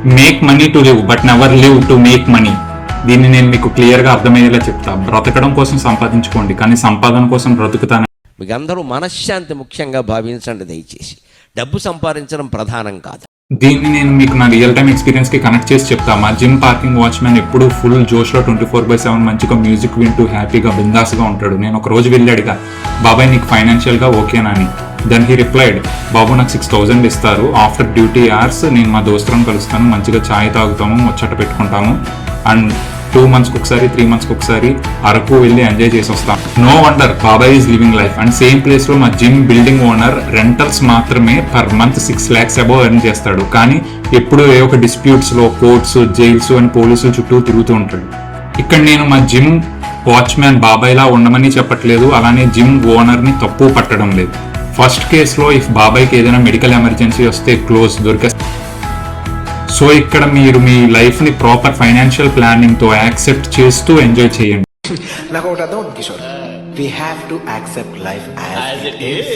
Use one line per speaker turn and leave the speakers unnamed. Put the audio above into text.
Make money to live but never live to make money. దీన్ని నేను మీకు క్లియర్గా అర్థమయ్యేలా చెప్తా. బ్రతకడం కోసం సంపాదించుకోండి, కానీ సంపాదన కోసం బ్రతుకుతాను.
మీకు అందరూ మనశ్శాంతి ముఖ్యంగా భావించండి దయచేసి. డబ్బు సంపాదించడం ప్రధానం కాదు.
దీన్ని నేను మీకు నా రియల్ టైమ్ ఎక్స్పీరియన్స్ కి కనెక్ట్ చేసి చెప్తా. మా జిమ్ పార్కింగ్ వాచ్మెన్ ఎప్పుడు ఫుల్ జోష్లో 24/7 మంచిగా మ్యూజిక్ వింటూ హ్యాపీగా బిందాస్గా ఉంటాడు. నేను ఒక రోజు వెళ్ళాడుగా, బాబాయ్ నీకు ఫైనాన్షియల్గా ఓకేనా అని. దెన్ హీ రిప్లైడ్, బాబు నాకు 6,000 ఇస్తారు, ఆఫ్టర్ డ్యూటీ అవర్స్ నేను మా దోస్తులను కలుస్తాను, మంచిగా ఛాయ్ తాగుతాము, ముచ్చట పెట్టుకుంటాము, అండ్ 2 monthsకి ఒకసారి 3 monthsకి ఒకసారి అరకు వెళ్ళి ఎంజాయ్ చేసి వస్తాం. నో వండర్ బాబాయ్ is living life. And same place లో మా జిమ్ బిల్డింగ్ ఓనర్ రెంటల్స్ మాత్రమే per month 6 lakhs above earn చేస్తాడు. కానీ ఎప్పుడు ఏ ఒక డిస్ప్యూట్స్ లో కోర్ట్స్, జైల్స్ అని పోలీసుల చుట్టూ తిరుగుతూ ఉంటాడు. ఇక్కడ నేను మా జిమ్ వాచ్మ్యాన్ బాబాయ్ లా ఉండమని చెప్పట్లేదు, అలానే జిమ్ ఓనర్ ని తప్పు పట్టడం లేదు. ఫస్ట్ కేసులో ఇఫ్ బాబాయ్కి ఏదైనా మెడికల్ ఎమర్జెన్సీ వస్తే క్లోజ్ దొరికే. సో ఇక్కడ మీరు మీ లైఫ్ ని ప్రాపర్ ఫైనాన్షియల్ ప్లానింగ్ తో యాక్సెప్ట్ చేస్తూ ఎంజాయ్ చేయండి.
నాకు ఒకటి అర్థం Kishore, we have to accept life as it is.